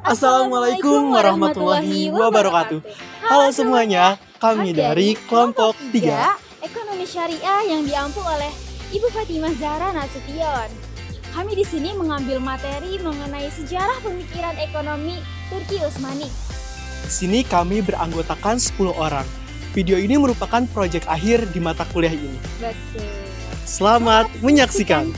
Assalamualaikum warahmatullahi wabarakatuh. Halo semuanya, kami dari kelompok 3 Ekonomi Syariah yang diampu oleh Ibu Fatimah Zahra Nasution. Kami di sini mengambil materi mengenai sejarah pemikiran ekonomi Turki Utsmani. Di sini kami beranggotakan 10 orang. Video ini merupakan proyek akhir di mata kuliah ini. Betul. Selamat menyaksikan.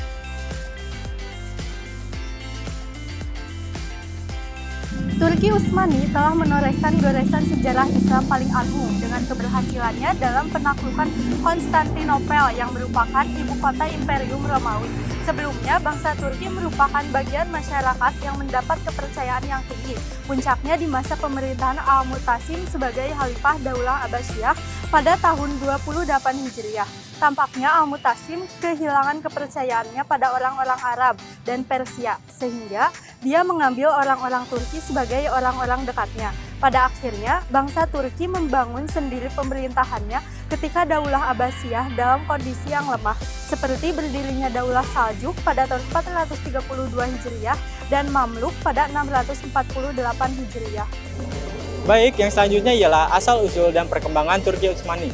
Turki Utsmani telah menorehkan goresan sejarah Islam paling agung dengan keberhasilannya dalam penaklukan Konstantinopel yang merupakan ibu kota Imperium Romawi. Sebelumnya, bangsa Turki merupakan bagian masyarakat yang mendapat kepercayaan yang tinggi. Puncaknya di masa pemerintahan Al-Mutasim sebagai Khalifah Daulah Abbasiyah pada tahun 28 Hijriah. Tampaknya Al-Mutasim kehilangan kepercayaannya pada orang-orang Arab dan Persia, sehingga dia mengambil orang-orang Turki sebagai orang-orang dekatnya. Pada akhirnya, bangsa Turki membangun sendiri pemerintahannya ketika Daulah Abbasiyah dalam kondisi yang lemah, seperti berdirinya Daulah Saljuk pada tahun 432 Hijriah dan Mamluk pada 648 Hijriah. Baik, yang selanjutnya ialah asal-usul dan perkembangan Turki Utsmani.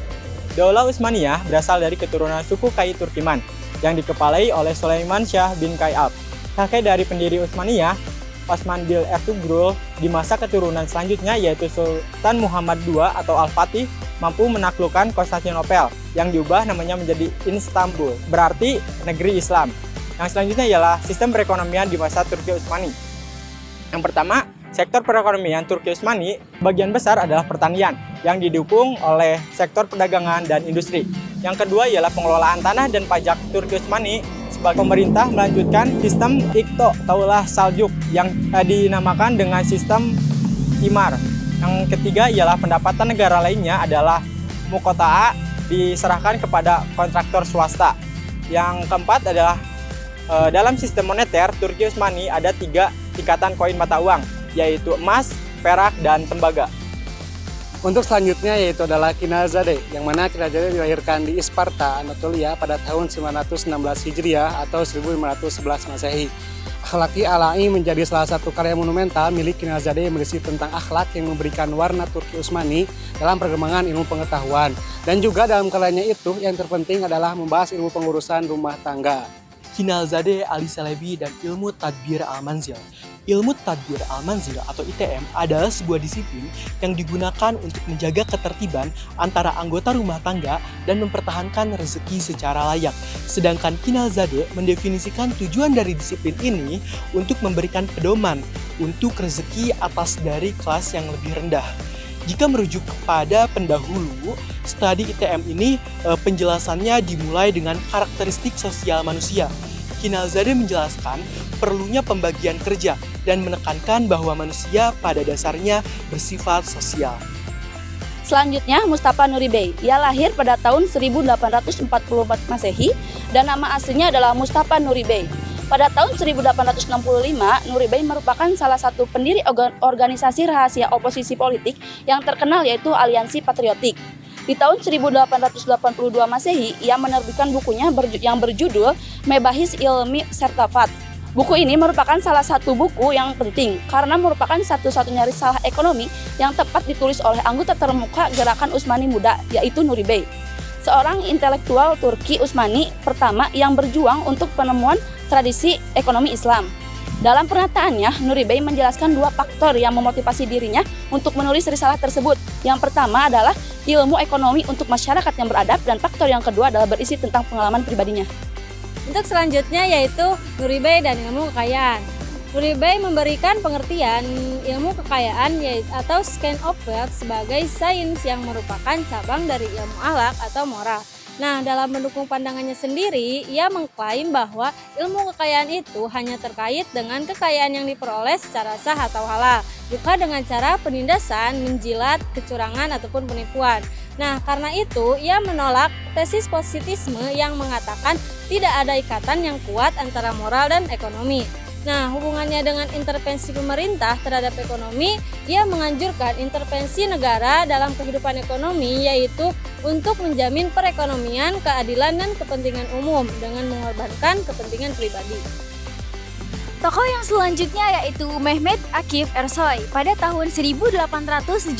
Daulah Utsmaniyah berasal dari keturunan suku Kai Turkiman yang dikepalai oleh Sulaiman Shah bin Kayab. Kakek dari pendiri Utsmaniyah, Osman Bil Ertugrul, di masa keturunan selanjutnya yaitu Sultan Muhammad II atau Al-Fatih mampu menaklukkan Konstantinopel yang diubah namanya menjadi Istanbul, berarti negeri Islam. Yang selanjutnya ialah sistem perekonomian di masa Turki Utsmani. Yang pertama, sektor perekonomian Turki Utsmani bagian besar adalah pertanian yang didukung oleh sektor perdagangan dan industri. Yang kedua ialah pengelolaan tanah dan pajak Turki Utsmani sebagai pemerintah melanjutkan sistem Ikto Daulah Saljuk yang dinamakan dengan sistem Imar. Yang ketiga ialah pendapatan negara lainnya adalah Mukota'a diserahkan kepada kontraktor swasta. Yang keempat adalah dalam sistem moneter Turki Utsmani ada 3 tingkatan koin mata uang, yaitu emas, perak, dan tembaga. Untuk selanjutnya yaitu adalah Kinalzadeh, yang mana Kinalzadeh dilahirkan di Isparta, Anatolia pada tahun 916 Hijriah atau 1511 Masehi. Akhlaqi Alai menjadi salah satu karya monumental milik Kinalzadeh yang berisi tentang akhlak yang memberikan warna Turki Utsmani dalam perkembangan ilmu pengetahuan. Dan juga dalam karyanya itu yang terpenting adalah membahas ilmu pengurusan rumah tangga. Kinalzadeh Ali Salebi dan ilmu Tadbir Al-Manzil. Ilmu Tadbir Al-Manzil atau ITM adalah sebuah disiplin yang digunakan untuk menjaga ketertiban antara anggota rumah tangga dan mempertahankan rezeki secara layak. Sedangkan Kinalzadeh mendefinisikan tujuan dari disiplin ini untuk memberikan pedoman untuk rezeki atas dari kelas yang lebih rendah. Jika merujuk kepada pendahulu, studi ITM ini penjelasannya dimulai dengan karakteristik sosial manusia. Kinalzadeh menjelaskan perlunya pembagian kerja dan menekankan bahwa manusia pada dasarnya bersifat sosial. Selanjutnya, Mustafa Nuri Bey. Ia lahir pada tahun 1844 Masehi dan nama aslinya adalah Mustafa Nuri Bey. Pada tahun 1865, Nuri Bey merupakan salah satu pendiri organisasi rahasia oposisi politik yang terkenal yaitu Aliansi Patriotik. Di tahun 1882 Masehi, ia menerbitkan bukunya yang berjudul Mebahis Ilmi Sertafat. Buku ini merupakan salah satu buku yang penting karena merupakan satu-satunya risalah ekonomi yang tepat ditulis oleh anggota termuka Gerakan Utsmani Muda, yaitu Nuri Bey, seorang intelektual Turki Utsmani pertama yang berjuang untuk penemuan tradisi ekonomi Islam. Dalam pernyataannya, Nuri Bey menjelaskan 2 faktor yang memotivasi dirinya untuk menulis risalah tersebut. Yang pertama adalah ilmu ekonomi untuk masyarakat yang beradab, dan faktor yang kedua adalah berisi tentang pengalaman pribadinya. Untuk selanjutnya yaitu Nuri Bey dan ilmu kekayaan. Nuri Bey memberikan pengertian ilmu kekayaan atau science of wealth sebagai sains yang merupakan cabang dari ilmu akhlak atau moral. Nah, dalam mendukung pandangannya sendiri, ia mengklaim bahwa ilmu kekayaan itu hanya terkait dengan kekayaan yang diperoleh secara sah atau halal, bukan dengan cara penindasan, menjilat, kecurangan, ataupun penipuan. Nah, karena itu, ia menolak tesis positisme yang mengatakan tidak ada ikatan yang kuat antara moral dan ekonomi. Nah, hubungannya dengan intervensi pemerintah terhadap ekonomi, ia menganjurkan intervensi negara dalam kehidupan ekonomi, yaitu untuk menjamin perekonomian, keadilan, dan kepentingan umum dengan mengorbankan kepentingan pribadi. Tokoh yang selanjutnya yaitu Mehmet Akif Ersoy pada tahun 1873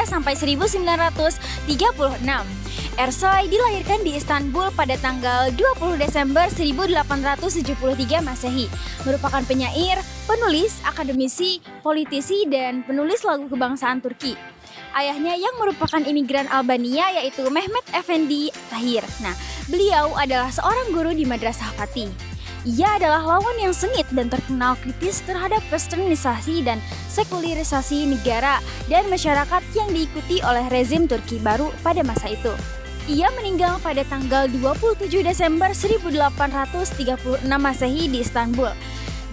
sampai 1936. Ersoy dilahirkan di Istanbul pada tanggal 20 Desember 1873 Masehi. Merupakan penyair, penulis, akademisi, politisi, dan penulis lagu kebangsaan Turki. Ayahnya yang merupakan imigran Albania yaitu Mehmet Efendi Tahir. Nah, beliau adalah seorang guru di Madrasah Fatih. Ia adalah lawan yang sengit dan terkenal kritis terhadap westernisasi dan sekularisasi negara dan masyarakat yang diikuti oleh rezim Turki baru pada masa itu. Ia meninggal pada tanggal 27 Desember 1836 Masehi di Istanbul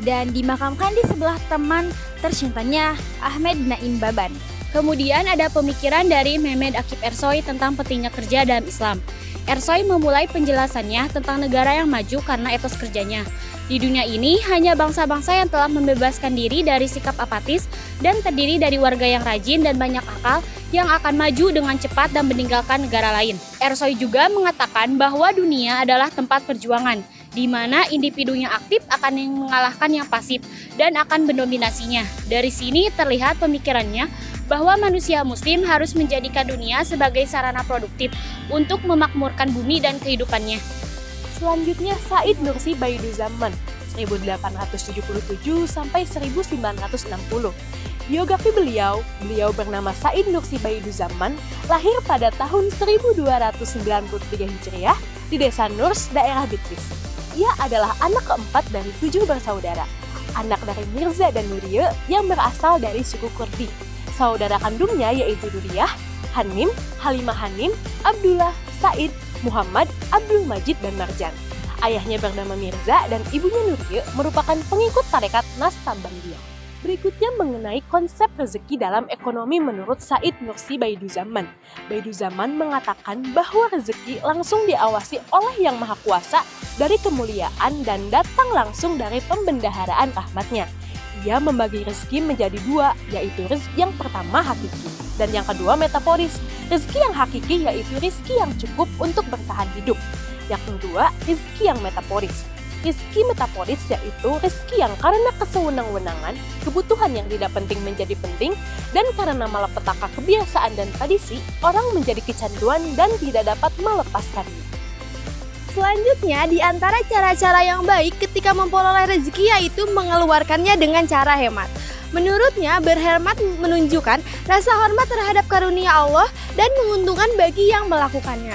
dan dimakamkan di sebelah teman tercintanya Ahmed Naim Baban. Kemudian ada pemikiran dari Mehmet Akif Ersoy tentang pentingnya kerja dalam Islam. Ersoy memulai penjelasannya tentang negara yang maju karena etos kerjanya. Di dunia ini hanya bangsa-bangsa yang telah membebaskan diri dari sikap apatis dan terdiri dari warga yang rajin dan banyak akal yang akan maju dengan cepat dan meninggalkan negara lain. Ersoy juga mengatakan bahwa dunia adalah tempat perjuangan, di mana individu yang aktif akan mengalahkan yang pasif dan akan mendominasinya. Dari sini terlihat pemikirannya bahwa manusia muslim harus menjadikan dunia sebagai sarana produktif untuk memakmurkan bumi dan kehidupannya. Selanjutnya Said Nursi Baiduzaman 1877 sampai 1960. Biografi beliau bernama Said Nursi Baiduzaman, lahir pada tahun 1293 Hijriah di Desa Nurs, daerah Bitlis. Ia adalah anak keempat dari 7 bersaudara, anak dari Mirza dan Nuriye yang berasal dari suku Kurdi. Saudara kandungnya yaitu Duriyah, Hanim, Halimah Hanim, Abdullah, Said, Muhammad, Abdul Majid, dan Marjan. Ayahnya bernama Mirza dan ibunya Nuriye merupakan pengikut tarekat Naqsabandiyah. Berikutnya mengenai konsep rezeki dalam ekonomi menurut Said Nursi Baiduzaman. Baiduzaman mengatakan bahwa rezeki langsung diawasi oleh Yang Maha Kuasa dari kemuliaan dan datang langsung dari pembendaharaan rahmatnya. Ia membagi rezeki menjadi 2, yaitu rezeki yang pertama hakiki dan yang kedua metaforis. Rezeki yang hakiki yaitu rezeki yang cukup untuk bertahan hidup. Yang kedua, rezeki yang metaforis. Rezeki metaforis yaitu rezeki yang karena kesewenang-wenangan, kebutuhan yang tidak penting menjadi penting, dan karena malapetaka kebiasaan dan tradisi, orang menjadi kecanduan dan tidak dapat melepaskannya. Selanjutnya, di antara cara-cara yang baik ketika memperoleh rezeki yaitu mengeluarkannya dengan cara hemat. Menurutnya, berhemat menunjukkan rasa hormat terhadap karunia Allah dan menguntungkan bagi yang melakukannya.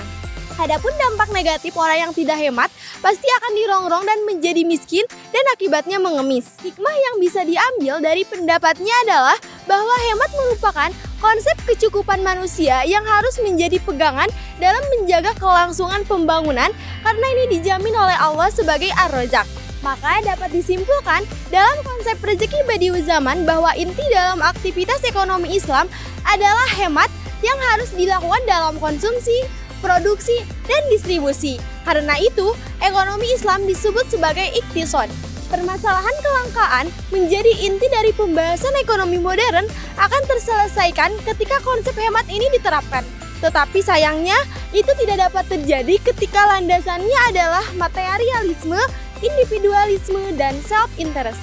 Adapun dampak negatif orang yang tidak hemat pasti akan dirongrong dan menjadi miskin dan akibatnya mengemis. Hikmah yang bisa diambil dari pendapatnya adalah bahwa hemat merupakan konsep kecukupan manusia yang harus menjadi pegangan dalam menjaga kelangsungan pembangunan karena ini dijamin oleh Allah sebagai Ar-Razzaq. Maka dapat disimpulkan dalam konsep rezeki badiu zaman bahwa inti dalam aktivitas ekonomi Islam adalah hemat yang harus dilakukan dalam konsumsi, produksi, dan distribusi. Karena itu, ekonomi Islam disebut sebagai iktisad. Permasalahan kelangkaan menjadi inti dari pembahasan ekonomi modern akan terselesaikan ketika konsep hemat ini diterapkan. Tetapi sayangnya, itu tidak dapat terjadi ketika landasannya adalah materialisme, individualisme, dan self-interest.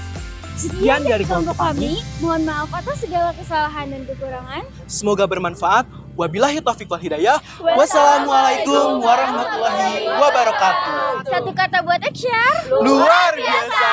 Sekian dari kelompok kami. Mohon maaf atas segala kesalahan dan kekurangan. Semoga bermanfaat. Wabillahi taufiq wal hidayah. Wassalamualaikum warahmatullahi wabarakatuh. Satu kata buat Eksyar. Luar biasa.